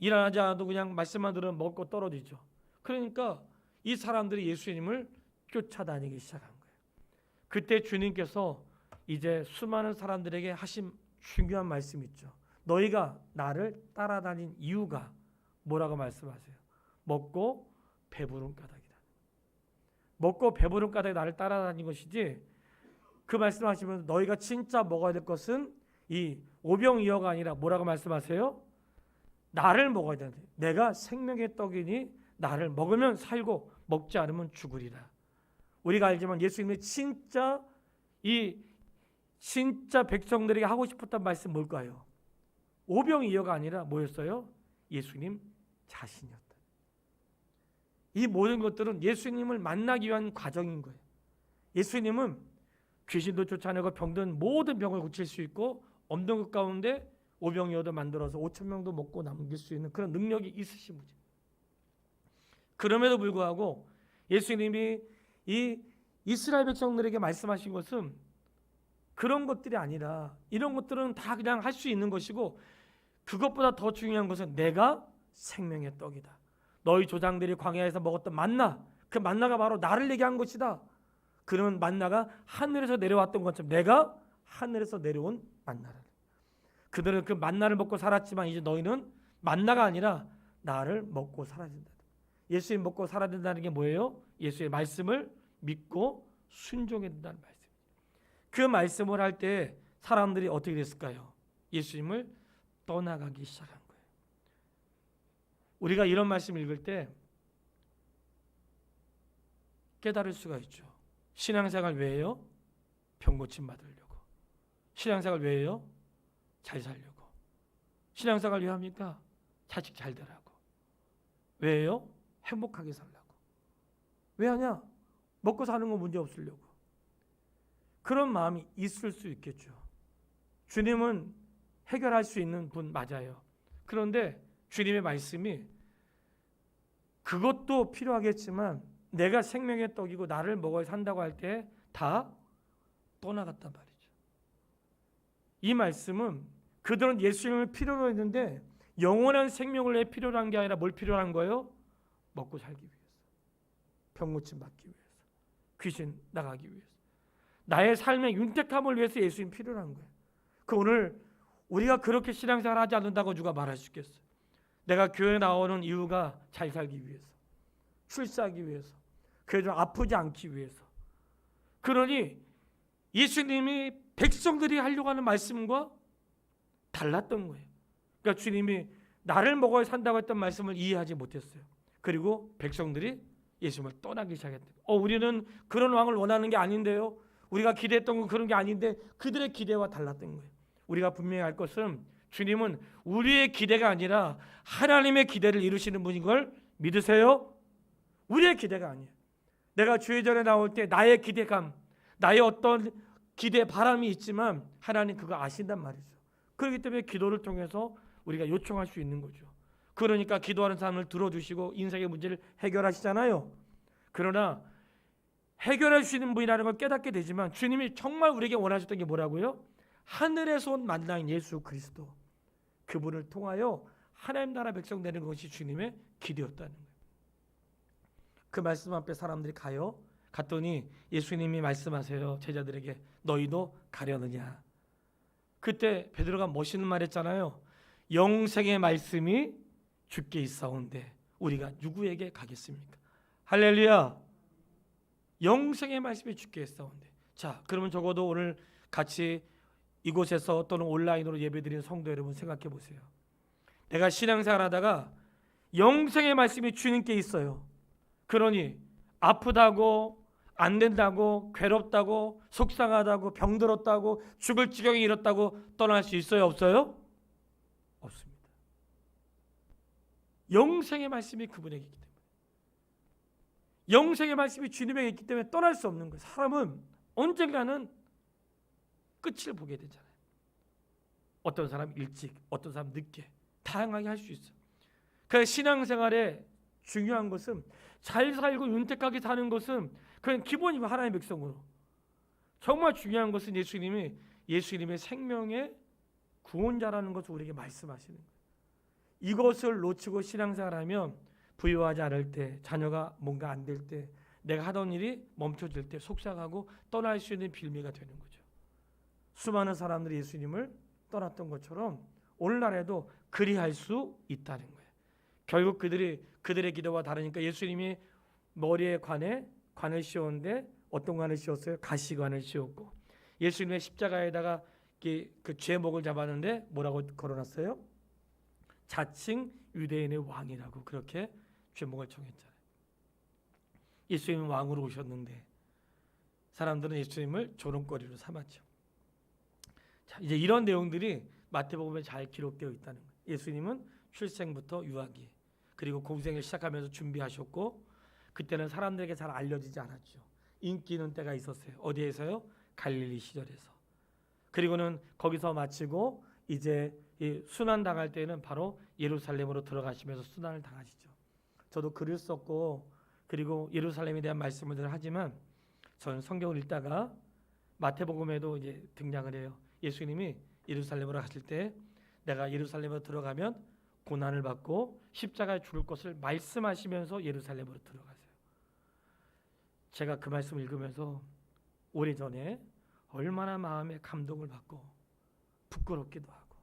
일어나지 않아도 그냥 말씀만 들으면 먹을 거 떨어지죠. 그러니까 이 사람들이 예수님을 쫓아다니기 시작한 거예요. 그때 주님께서 이제 수많은 사람들에게 하신 중요한 말씀이 있죠. 너희가 나를 따라다닌 이유가 뭐라고 말씀하세요? 먹고 배부른 까닭이다. 먹고 배부른 까닭에 나를 따라다닌 것이지 그 말씀하시면서 너희가 진짜 먹어야 될 것은 이 오병이어가 아니라 뭐라고 말씀하세요? 나를 먹어야 된다. 내가 생명의 떡이니 나를 먹으면 살고 먹지 않으면 죽으리라. 우리가 알지만 예수님이 진짜 백성들에게 하고 싶었던 말씀 뭘까요? 오병이어가 아니라 뭐였어요? 예수님 자신이었다. 이 모든 것들은 예수님을 만나기 위한 과정인 거예요. 예수님은 귀신도 쫓아내고 병든 모든 병을 고칠 수 있고 없는 것 가운데 오병이어도 만들어서 5,000명도 먹고 남길 수 있는 그런 능력이 있으신 분이죠. 그럼에도 불구하고 예수님이 이 이스라엘 백성들에게 말씀하신 것은 그런 것들이 아니라 이런 것들은 다 그냥 할 수 있는 것이고 그것보다 더 중요한 것은 내가 생명의 떡이다. 너희 조상들이 광야에서 먹었던 만나, 그 만나가 바로 나를 얘기한 것이다. 그러면 만나가 하늘에서 내려왔던 것처럼 내가 하늘에서 내려온 만나를. 그들은 그 만나를 먹고 살았지만 이제 너희는 만나가 아니라 나를 먹고 살아야 된다. 예수님 먹고 살아야 된다는 게 뭐예요? 예수의 말씀을 믿고 순종해야 된다는 말씀입니다. 그 말씀을 할 때 사람들이 어떻게 됐을까요? 예수님을 떠나가기 시작한 거예요. 우리가 이런 말씀 읽을 때 깨달을 수가 있죠. 신앙생활 왜 해요? 병 고침 받으려고. 신앙생활 왜 해요? 잘 살려고. 신앙생활 왜 합니까? 자식 잘 되라고. 왜 해요? 행복하게 살라고. 왜 하냐? 먹고 사는 거 문제 없으려고. 그런 마음이 있을 수 있겠죠. 주님은 해결할 수 있는 분 맞아요. 그런데 주님의 말씀이 그것도 필요하겠지만 내가 생명의 떡이고 나를 먹어야 산다고 할 때 다 떠나갔단 말이죠. 이 말씀은 그들은 예수님을 필요로 했는데 영원한 생명을 왜 필요로 한 게 아니라 뭘 필요로 한 거예요? 먹고 살기 위해서, 병 고침 받기 위해서, 귀신 나가기 위해서, 나의 삶의 윤택함을 위해서 예수님 필요로 한 거예요. 그 오늘 우리가 그렇게 신앙생활 하지 않는다고 누가 말할 수 있겠어요? 내가 교회 나오는 이유가 잘 살기 위해서, 출세하기 위해서, 그래도 아프지 않기 위해서. 그러니 예수님이 백성들이 하려고 하는 말씀과 달랐던 거예요. 그러니까 주님이 나를 먹어야 산다고 했던 말씀을 이해하지 못했어요. 그리고 백성들이 예수님을 떠나기 시작했대요. 우리는 그런 왕을 원하는 게 아닌데요. 우리가 기대했던 건 그런 게 아닌데 그들의 기대와 달랐던 거예요. 우리가 분명히 알 것은 주님은 우리의 기대가 아니라 하나님의 기대를 이루시는 분인 걸 믿으세요? 우리의 기대가 아니에요. 내가 주의전에 나올 때 나의 기대감, 나의 어떤 기대 바람이 있지만 하나님 그거 아신단 말이죠. 그렇기 때문에 기도를 통해서 우리가 요청할 수 있는 거죠. 그러니까 기도하는 사람을 들어주시고 인생의 문제를 해결하시잖아요. 그러나 해결할 수 있는 분이라는 걸 깨닫게 되지만 주님이 정말 우리에게 원하셨던 게 뭐라고요? 하늘에서 온 만나인 예수 그리스도, 그분을 통하여 하나님 나라 백성 되는 것이 주님의 기대였다는 거예요. 그 말씀 앞에 사람들이 갔더니 예수님이 말씀하세요. 제자들에게 너희도 가려느냐. 그때 베드로가 멋있는 말 했잖아요. 영생의 말씀이 주께 있사온데 우리가 누구에게 가겠습니까? 할렐루야. 영생의 말씀이 주께 있사온데. 자, 그러면 적어도 오늘 같이 이곳에서 또는 온라인으로 예배드리는 성도 여러분 생각해 보세요. 내가 신앙생활 하다가 영생의 말씀이 주님께 있어요. 그러니 아프다고, 안 된다고, 괴롭다고, 속상하다고, 병들었다고, 죽을 지경에 이뤘다고 떠날 수 있어요? 없어요? 없습니다. 영생의 말씀이 그분에게 있기 때문에, 영생의 말씀이 주님에게 있기 때문에 떠날 수 없는 거예요. 사람은 언젠가는 끝을 보게 되잖아요. 어떤 사람 일찍, 어떤 사람 늦게, 다양하게 할 수 있어요. 그래서 신앙생활에 중요한 것은 잘 살고 윤택하게 사는 것은 그냥 기본이고 하나님의 백성으로. 정말 중요한 것은 예수님의 생명의 구원자라는 것을 우리에게 말씀하시는 거예요. 이것을 놓치고 신앙생활하면 부유하지 않을 때, 자녀가 뭔가 안 될 때, 내가 하던 일이 멈춰질 때 속상하고 떠날 수 있는 빌미가 되는 거죠. 수많은 사람들이 예수님을 떠났던 것처럼 오늘날에도 그리할 수 있다는 거예요. 결국 그들의 기도와 다르니까 예수님이 머리에 관을 씌웠는데 어떤 관을 씌웠어요? 가시관을 씌웠고, 예수님의 십자가에다가 그 죄목을 잡았는데 뭐라고 걸어놨어요? 자칭 유대인의 왕이라고 그렇게 죄목을 정했잖아요. 예수님은 왕으로 오셨는데 사람들은 예수님을 조롱거리로 삼았죠. 자, 이제 이런 내용들이 마태복음에 잘 기록되어 있다는 거예요. 예수님은 출생부터 유아기, 그리고 공생을 시작하면서 준비하셨고, 그때는 사람들에게 잘 알려지지 않았죠. 인기 있는 때가 있었어요. 어디에서요? 갈릴리 시절에서. 그리고는 거기서 마치고 이제 순환 당할 때는 바로 예루살렘으로 들어가시면서 순환을 당하시죠. 저도 글을 썼고 그리고 예루살렘에 대한 말씀을 늘 하지만 저는 성경을 읽다가 마태복음에도 이제 등장을 해요. 예수님이 예루살렘으로 가실 때 내가 예루살렘으로 들어가면 고난을 받고 십자가에 죽을 것을 말씀하시면서 예루살렘으로 들어가세요. 제가 그 말씀을 읽으면서 오래전에 얼마나 마음에 감동을 받고 부끄럽기도 하고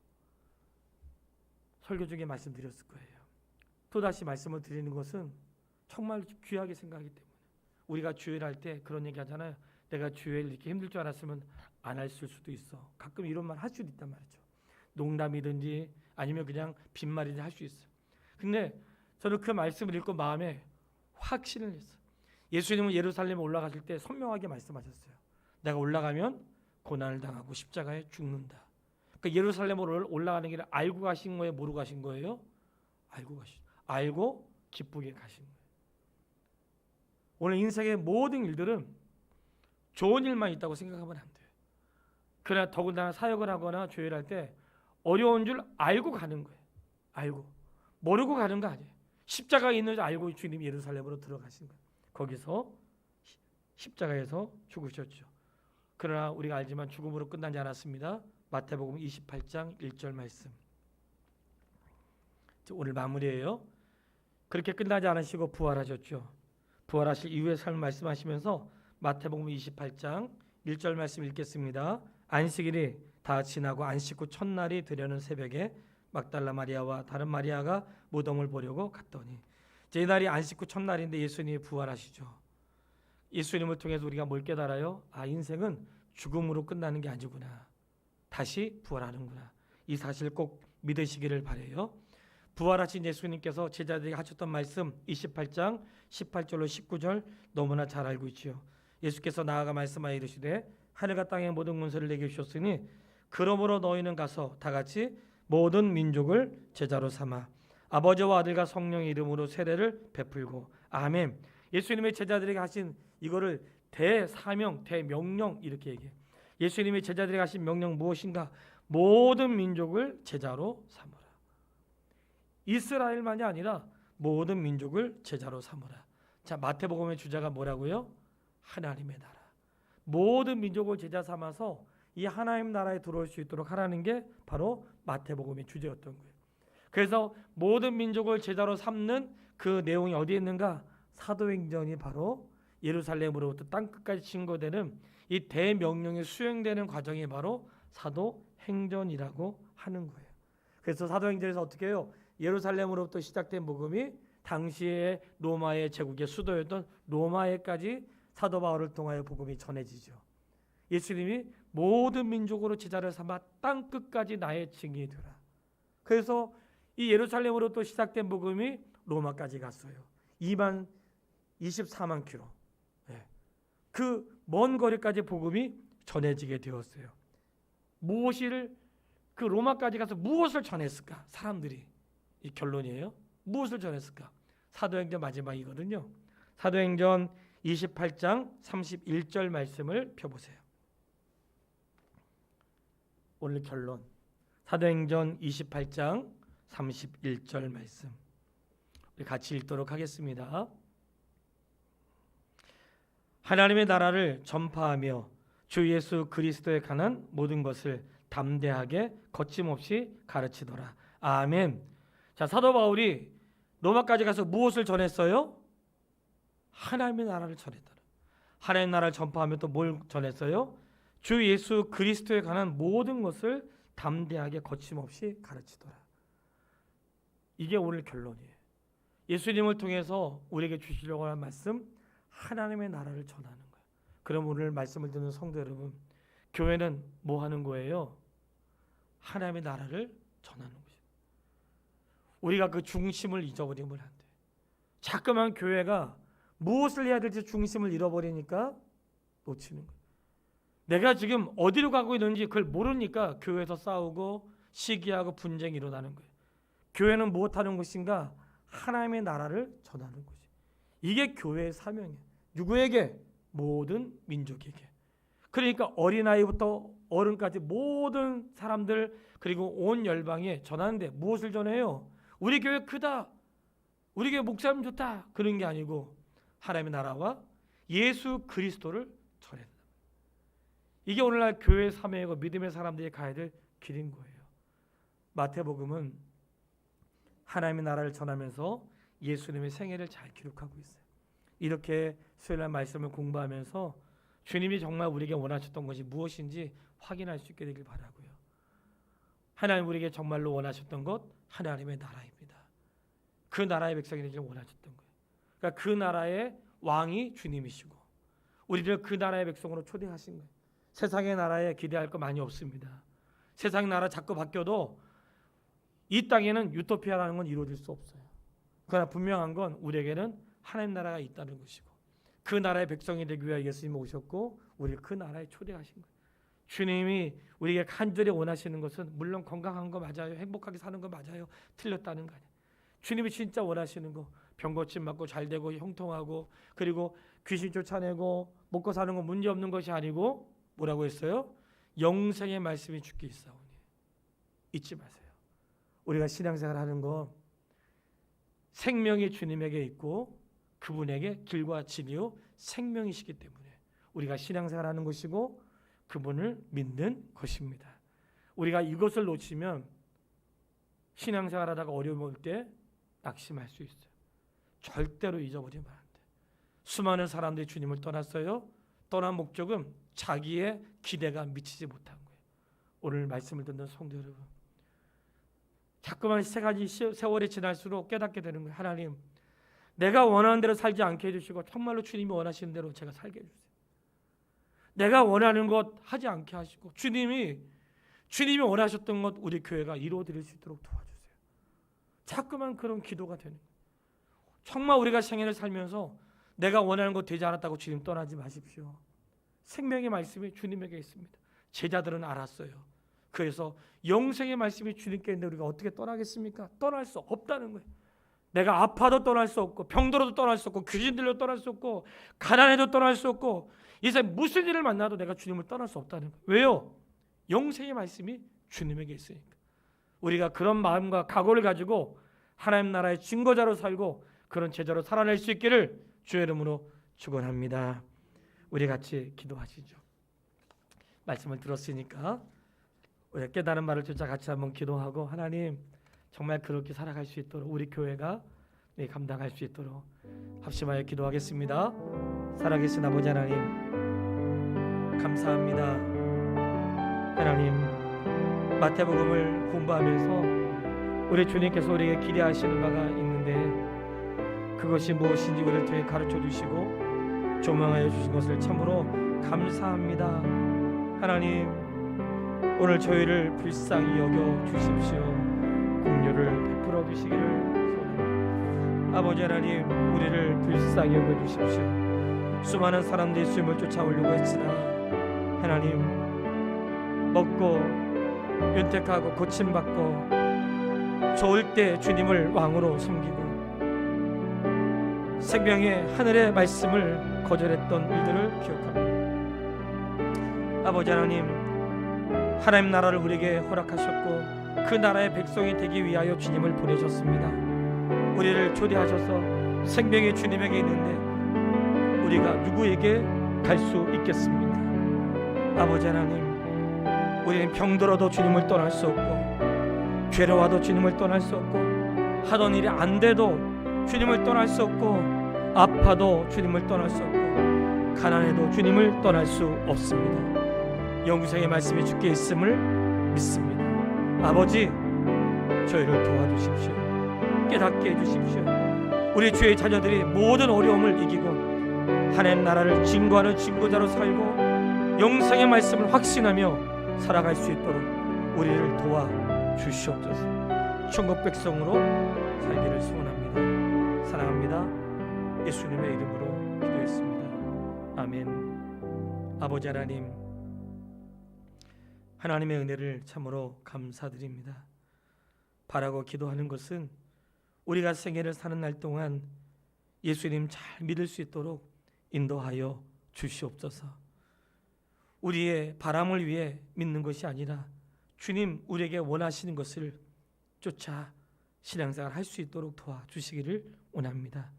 설교 중에 말씀드렸을 거예요. 또다시 말씀을 드리는 것은 정말 귀하게 생각하기 때문에 우리가 주일할 때 그런 얘기 하잖아요. 내가 주일 이렇게 힘들 줄 알았으면 안 했을 수도 있어. 가끔 이런 말 할 수도 있단 말이죠. 농담이든지 아니면 그냥 빈말이든지 할 수 있어. 근데 저는 그 말씀을 읽고 마음에 확신을 했어요. 예수님은 예루살렘에 올라가실 때 선명하게 말씀하셨어요. 내가 올라가면 고난을 당하고 십자가에 죽는다. 그러니까 예루살렘으로 올라가는 길을 알고 가신 거예요? 모르고 가신 거예요? 알고 기쁘게 가신 거예요. 오늘 인생의 모든 일들은 좋은 일만 있다고 생각하면 안 돼요. 그러나 더군다나 사역을 하거나 조율할 때 어려운 줄 알고 가는 거예요. 알고. 모르고 가는 거 아니에요. 십자가에 있는 줄 알고 주님이 예루살렘으로 들어가신 거예요. 거기서 십자가에서 죽으셨죠. 그러나 우리가 알지만 죽음으로 끝나지 않았습니다. 마태복음 28장 1절 말씀. 오늘 마무리예요. 그렇게 끝나지 않으시고 부활하셨죠. 부활하실 이후의 삶 말씀하시면서 마태복음 28장 1절 말씀 읽겠습니다. 안식일이 다 지나고 안식 후 첫날이 되려는 새벽에 막달라 마리아와 다른 마리아가 무덤을 보려고 갔더니 이 날이 안식 후 첫날인데 예수님이 부활하시죠. 예수님을 통해서 우리가 뭘 깨달아요? 인생은 죽음으로 끝나는 게 아니구나. 다시 부활하는구나. 이 사실 꼭 믿으시기를 바라요. 부활하신 예수님께서 제자들에게 하셨던 말씀 28장 18절로 19절 너무나 잘 알고 있지요. 예수께서 나아가 말씀하여 이르시되 하늘과 땅의 모든 문서를 내게 주셨으니 그러므로 너희는 가서 다 같이 모든 민족을 제자로 삼아 아버지와 아들과 성령의 이름으로 세례를 베풀고 아멘. 예수님의 제자들에게 하신 이거를 대사명, 대명령 이렇게 얘기해요. 예수님의 제자들에게 하신 명령 무엇인가? 모든 민족을 제자로 삼으라. 이스라엘만이 아니라 모든 민족을 제자로 삼으라. 자, 마태복음의 주제가 뭐라고요? 하나님의 나라. 모든 민족을 제자 삼아서 이 하나님 나라에 들어올 수 있도록 하라는 게 바로 마태복음의 주제였던 거예요. 그래서 모든 민족을 제자로 삼는 그 내용이 어디에 있는가? 사도행전이 바로 예루살렘으로부터 땅끝까지 증거되는 이 대명령이 수행되는 과정이 바로 사도행전이라고 하는 거예요. 그래서 사도행전에서 어떻게 해요? 예루살렘으로부터 시작된 복음이 당시의 로마의 제국의 수도였던 로마에까지 사도 바울을 통하여 복음이 전해지죠. 예수님이 모든 민족으로 제자를 삼아 땅끝까지 나의 증인이 되라. 그래서 이 예루살렘으로부터 시작된 복음이 로마까지 갔어요. 24만 킬로. 그 먼 거리까지 복음이 전해지게 되었어요. 그 로마까지 가서 무엇을 전했을까? 사람들이. 이 결론이에요. 무엇을 전했을까? 사도행전 마지막이거든요. 사도행전 28장 31절 말씀을 펴보세요. 오늘 결론. 사도행전 28장 31절 말씀. 우리 같이 읽도록 하겠습니다. 하나님의 나라를 전파하며 주 예수 그리스도에 관한 모든 것을 담대하게 거침없이 가르치더라. 아멘. 자, 사도 바울이 로마까지 가서 무엇을 전했어요? 하나님의 나라를 전했더라. 하나님의 나라를 전파하며 또 뭘 전했어요? 주 예수 그리스도에 관한 모든 것을 담대하게 거침없이 가르치더라. 이게 오늘 결론이에요. 예수님을 통해서 우리에게 주시려고 하는 말씀, 하나님의 나라를 전하는 거예요. 그럼 오늘 말씀을 듣는 성도 여러분, 교회는 뭐 하는 거예요? 하나님의 나라를 전하는 거예요. 우리가 그 중심을 잊어버리면 안 돼요. 자꾸만 교회가 무엇을 해야 될지 중심을 잃어버리니까 놓치는 거예요. 내가 지금 어디로 가고 있는지 그걸 모르니까 교회에서 싸우고 시기하고 분쟁이 일어나는 거예요. 교회는 무엇하는 것인가? 하나님의 나라를 전하는 것이. 이게 교회의 사명이에요. 누구에게? 모든 민족에게. 그러니까 어린아이부터 어른까지 모든 사람들 그리고 온 열방에 전하는데 무엇을 전해요? 우리 교회 크다. 우리 교회 목사님 좋다. 그런 게 아니고 하나님의 나라와 예수 그리스도를 전해야 된다. 이게 오늘날 교회의 사명이고 믿음의 사람들이 가야 될 길인 거예요. 마태복음은 하나님의 나라를 전하면서 예수님의 생애를 잘 기록하고 있어요. 이렇게 수요일날 말씀을 공부하면서 주님이 정말 우리에게 원하셨던 것이 무엇인지 확인할 수 있게 되길 바라고요. 하나님 우리에게 정말로 원하셨던 것 하나님의 나라입니다. 그 나라의 백성이 되기를 원하셨던 거예요. 그러니까 그 나라의 왕이 주님이시고 우리를 그 나라의 백성으로 초대하신 거예요. 세상의 나라에 기대할 거 많이 없습니다. 세상 나라 자꾸 바뀌어도 이 땅에는 유토피아라는 건 이루어질 수 없어요. 그러나 분명한 건 우리에게는 하나님 나라가 있다는 것이고 그 나라의 백성이 되기 위해 예수님이 오셨고 우리를 그 나라에 초대하신 거예요. 주님이 우리에게 간절히 원하시는 것은 물론 건강한 거 맞아요. 행복하게 사는 거 맞아요. 틀렸다는 거 아니에요. 주님이 진짜 원하시는 거 병고침 맞고 잘 되고 형통하고 그리고 귀신 쫓아내고 먹고 사는 거 문제 없는 것이 아니고 뭐라고 했어요? 영생의 말씀이 주께 있사오니 잊지 마세요. 우리가 신앙생활 하는 거 생명이 주님에게 있고 그분에게 길과 진리요 생명이시기 때문에 우리가 신앙생활 하는 것이고 그분을 믿는 것입니다. 우리가 이것을 놓치면 신앙생활 하다가 어려움 올 때 낙심할 수 있어요. 절대로 잊어버리면 안 돼. 수많은 사람들이 주님을 떠났어요. 떠난 목적은 자기의 기대가 미치지 못한 거예요. 오늘 말씀을 듣는 성도 여러분, 자꾸만 세 가지 세월이 지날수록 깨닫게 되는 거예요. 하나님, 내가 원하는 대로 살지 않게 해주시고 정말로 주님이 원하시는 대로 제가 살게 해주세요. 내가 원하는 것 하지 않게 하시고 주님이 원하셨던 것 우리 교회가 이루어드릴 수 있도록 도와주세요. 자꾸만 그런 기도가 되는 거예요. 정말 우리가 생애를 살면서 내가 원하는 것 되지 않았다고 주님 떠나지 마십시오. 생명의 말씀이 주님에게 있습니다. 제자들은 알았어요. 그래서 영생의 말씀이 주님께 있는데 우리가 어떻게 떠나겠습니까? 떠날 수 없다는 거예요. 내가 아파도 떠날 수 없고 병들어도 떠날 수 없고 귀신 들려도 떠날 수 없고 가난해도 떠날 수 없고 이 세상 무슨 일을 만나도 내가 주님을 떠날 수 없다는 거예요. 왜요? 영생의 말씀이 주님에게 있으니까. 우리가 그런 마음과 각오를 가지고 하나님 나라의 증거자로 살고 그런 제자로 살아낼 수 있기를 주의 이름으로 축원합니다. 우리 같이 기도하시죠. 말씀을 들었으니까 우리 깨달은 말을 쫓아 같이 한번 기도하고 하나님 정말 그렇게 살아갈 수 있도록 우리 교회가 감당할 수 있도록 합심하여 기도하겠습니다. 살아계신 아버지 하나님 감사합니다. 하나님 마태복음을 공부하면서 우리 주님께서 우리에게 기대하시는 바가 있는데 그것이 무엇인지 우리를 통해 가르쳐 주시고 조명하여 주신 것을 참으로 감사합니다. 하나님 오늘 저희를 불쌍히 여겨 주십시오. 긍휼을 베풀어 주시기를 소원합니다. 아버지 하나님 우리를 불쌍히 여겨 주십시오. 수많은 사람들이 주님을 쫓아오려고 했으나 하나님 먹고 윤택하고 고침받고 좋을 때 주님을 왕으로 섬기고 생명의 하늘의 말씀을 거절했던 일들을 기억합니다. 아버지 하나님 나라를 우리에게 허락하셨고 그 나라의 백성이 되기 위하여 주님을 보내셨습니다. 우리를 초대하셔서 생명이 주님에게 있는데 우리가 누구에게 갈 수 있겠습니까? 아버지 하나님 우리는 병들어도 주님을 떠날 수 없고 괴로워도 주님을 떠날 수 없고 하던 일이 안 돼도 주님을 떠날 수 없고 아파도 주님을 떠날 수 없고 가난해도 주님을 떠날 수 없습니다. 영생의 말씀이 주께 있음을 믿습니다. 아버지 저희를 도와주십시오. 깨닫게 해주십시오. 우리 주의 자녀들이 모든 어려움을 이기고 하나님 나라를 증거하는 증거자로 살고 영생의 말씀을 확신하며 살아갈 수 있도록 우리를 도와주시옵소서. 천국 백성으로 살기를 소원합니다. 사랑합니다. 예수님의 이름으로 기도했습니다. 아멘. 아버지 하나님의 은혜를 참으로 감사드립니다. 바라고 기도하는 것은 우리가 생애를 사는 날 동안 예수님 잘 믿을 수 있도록 인도하여 주시옵소서. 우리의 바람을 위해 믿는 것이 아니라 주님 우리에게 원하시는 것을 쫓아 신앙생활 할 수 있도록 도와주시기를 원합니다.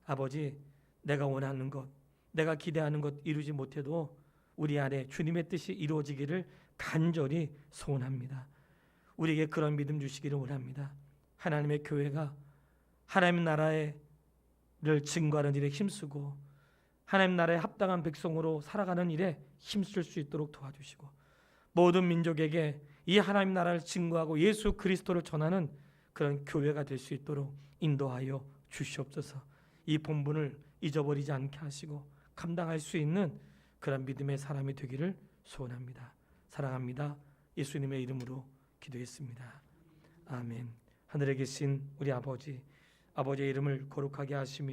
아버지 내가 원하는 것 내가 기대하는 것 이루지 못해도 우리 안에 주님의 뜻이 이루어지기를 간절히 소원합니다. 우리에게 그런 믿음 주시기를 원합니다. 하나님의 교회가 하나님 나라를 증거하는 일에 힘쓰고 하나님 나라에 합당한 백성으로 살아가는 일에 힘쓸 수 있도록 도와주시고 모든 민족에게 이 하나님 나라를 증거하고 예수 그리스도를 전하는 그런 교회가 될 수 있도록 인도하여 주시옵소서. 이 본분을 잊어버리지 않게 하시고 감당할 수 있는 그런 믿음의 사람이 되기를 소원합니다. 사랑합니다. 예수님의 이름으로 기도했습니다. 아멘. 하늘에 계신 우리 아버지, 아버지의 이름을 거룩하게 하시며